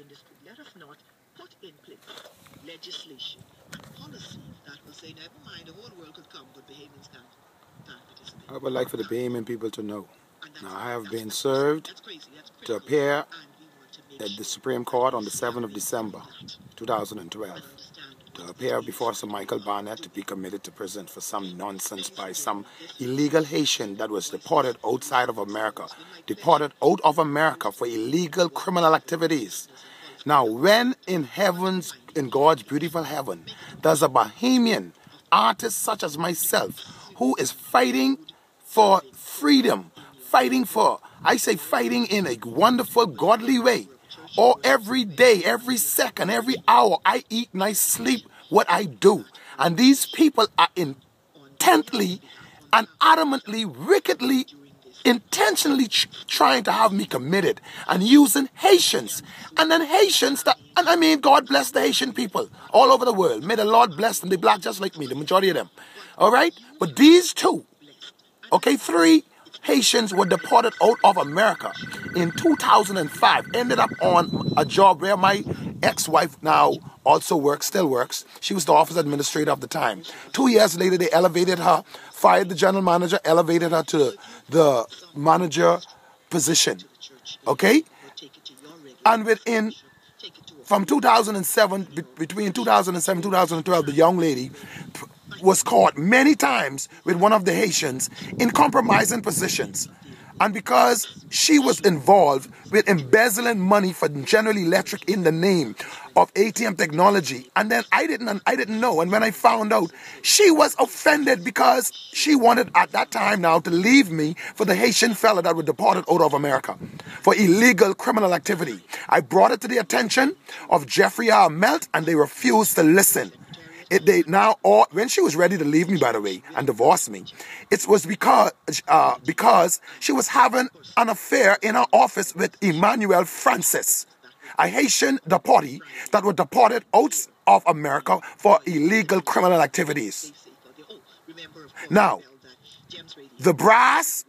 in this group, let us not put in place legislation and policy that will say, never mind, the whole world could come, but Bahamians can't participate. I would like for the Bahamian people to know. Now, I have been served to appear at the Supreme Court on the 7th of December, 2012. To appear before Sir Michael Barnett to be committed to prison for some nonsense by some illegal Haitian that was deported outside of America. Deported out of America for illegal criminal activities. Now, when in God's beautiful heaven, there's a Bahamian artist such as myself who is fighting for freedom, fighting in a wonderful, godly way. Or every day, every second, every hour, I eat and I sleep what I do. And these people are intently and adamantly, wickedly, intentionally trying to have me committed and using Haitians. And then Haitians, and I mean, God bless the Haitian people all over the world. May the Lord bless them. They're black just like me, the majority of them. All right? But these two, okay, 3 Haitians were deported out of America in 2005. Ended up on a job where my ex-wife now also still works. She was the office administrator of the time. 2 years later, they elevated her, fired the general manager, elevated her to the manager position. Okay? And from 2007, between 2007 and 2012, the young lady was caught many times with one of the Haitians in compromising positions. And because she was involved with embezzling money for General Electric in the name of ATM technology, and then I didn't know. And when I found out, she was offended because she wanted at that time now to leave me for the Haitian fella that was deported out of America for illegal criminal activity. I brought it to the attention of Jeffrey R. Melt, and they refused to listen. When she was ready to leave me, by the way, and divorce me, it was because she was having an affair in her office with Emmanuel Francis, a Haitian deportee that was deported out of America for illegal criminal activities. Now, the brass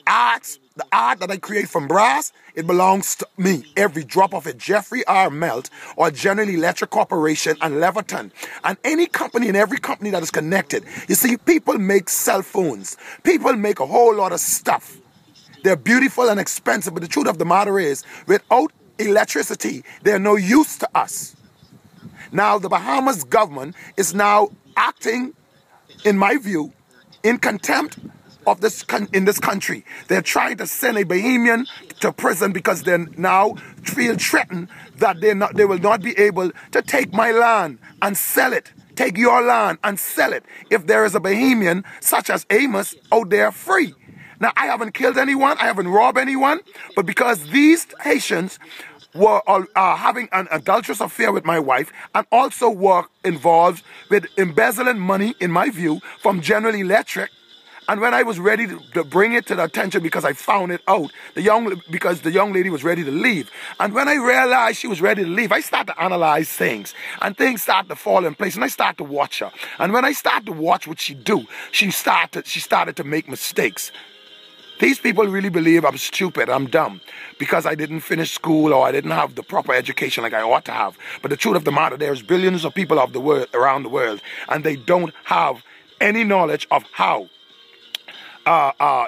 arts, the art that I create from brass, it belongs to me. Every drop of it. Jeffrey R. Melt or General Electric Corporation and Leverton and any company and every company that is connected. You see, people make cell phones. People make a whole lot of stuff. They're beautiful and expensive, but the truth of the matter is, without electricity, they're no use to us. Now, the Bahamas government is now acting, in my view, in contempt of in this country. They're trying to send a Bahamian to prison because they now feel threatened that they will not be able to take my land and sell it. Take your land and sell it if there is a Bahamian such as Amos out there free. Now, I haven't killed anyone, I haven't robbed anyone, but because these Haitians were having an adulterous affair with my wife and also were involved with embezzling money, in my view, from General Electric. And when I was ready to bring it to the attention because I found it out, because the young lady was ready to leave. And when I realized she was ready to leave, I started to analyze things. And things started to fall in place. And I started to watch her. And when I started to watch what she do, she started to make mistakes. These people really believe I'm stupid, I'm dumb, because I didn't finish school or I didn't have the proper education like I ought to have. But the truth of the matter, there's billions of people around the world, and they don't have any knowledge of how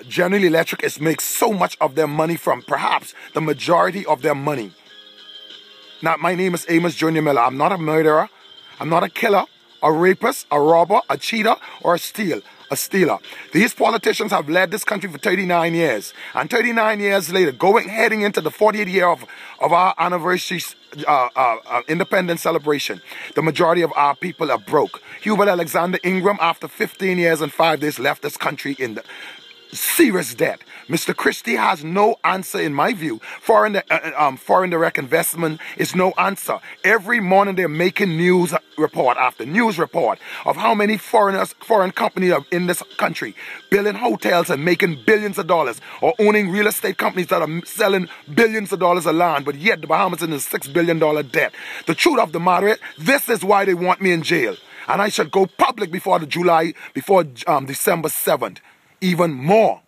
General Electric makes so much of their money from, perhaps the majority of their money. Now, my name is Amos Jr. Miller. I'm not a murderer. I'm not a killer, a rapist, a robber, a cheater, or a stealer. These politicians have led this country for 39 years. And 39 years later, heading into the 40th year of our anniversary independence celebration, the majority of our people are broke. Hubert Alexander Ingram, after 15 years and 5 days, left this country in the serious debt. Mr. Christie has no answer, in my view. Foreign direct investment is no answer. Every morning they're making news report after news report of how many foreign companies are in this country, building hotels and making billions of dollars, or owning real estate companies that are selling billions of dollars of land, but yet the Bahamas is in a $6 billion debt. The truth of the matter is, this is why they want me in jail. And I should go public before December 7th. Even more.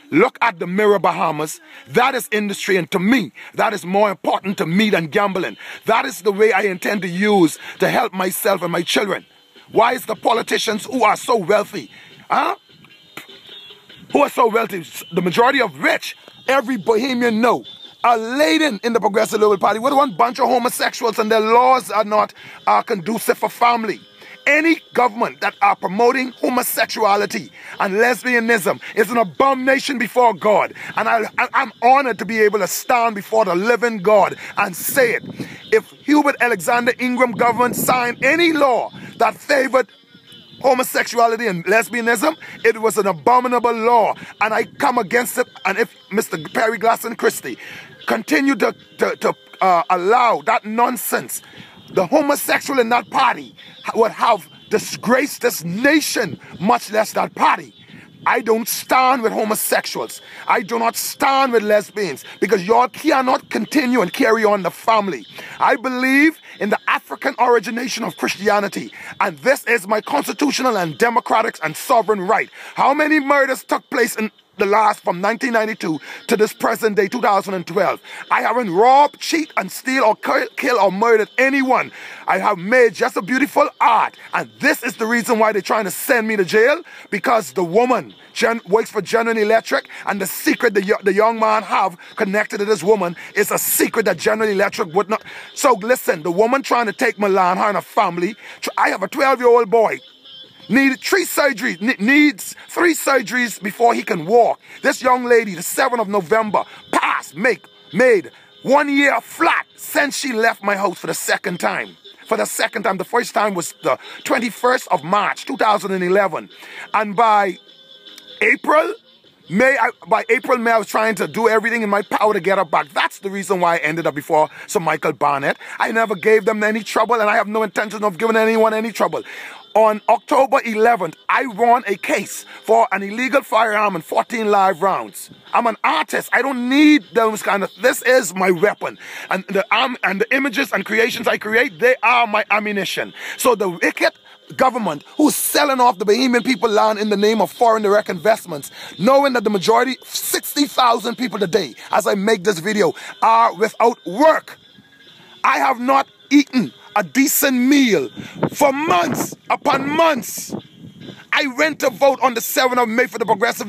Look at the Mirror Bahamas. That is industry, and to me, that is more important to me than gambling. That is the way I intend to use to help myself and my children. Why is the politicians who are so wealthy, who are so wealthy, the majority of rich, every Bahamian know, are laden in the Progressive Liberal Party with one bunch of homosexuals, and their laws are not conducive for family. Any government that are promoting homosexuality and lesbianism is an abomination before God. And I'm honored to be able to stand before the living God and say it. If Hubert Alexander Ingram government signed any law that favored homosexuality and lesbianism, it was an abominable law, and I come against it. And if Mr. Perry Glasson Christie continue to allow that nonsense, the homosexual in that party would have disgraced this nation, much less that party. I don't stand with homosexuals. I do not stand with lesbians, because y'all cannot continue and carry on the family. I believe in the African origination of Christianity, and this is my constitutional and democratic and sovereign right. How many murders took place in the last from 1992 to this present day, 2012. I haven't robbed, cheat, and steal or kill or murdered anyone. I have made just a beautiful art, and this is the reason why they're trying to send me to jail, because the woman works for General Electric, and the secret the young man have connected to this woman is a secret that General Electric would not. So listen, the woman trying to take Milan, her and her family. I have a 12-year-old boy. Needs 3 surgeries before he can walk. This young lady, the 7th of November, made 1 year flat since she left my house for the second time. The first time was the 21st of March, 2011. And by April, May, I was trying to do everything in my power to get her back. That's the reason why I ended up before Sir Michael Barnett. I never gave them any trouble, and I have no intention of giving anyone any trouble. On October 11th, I won a case for an illegal firearm and 14 live rounds. I'm an artist. I don't need those kind of... This is my weapon. And the images and creations I create, they are my ammunition. So the wicked government who's selling off the Bahamian people land in the name of foreign direct investments, knowing that the majority, 60,000 people today, as I make this video, are without work. I have not eaten a decent meal for months upon months. I went to vote on the 7th of May for the Progressive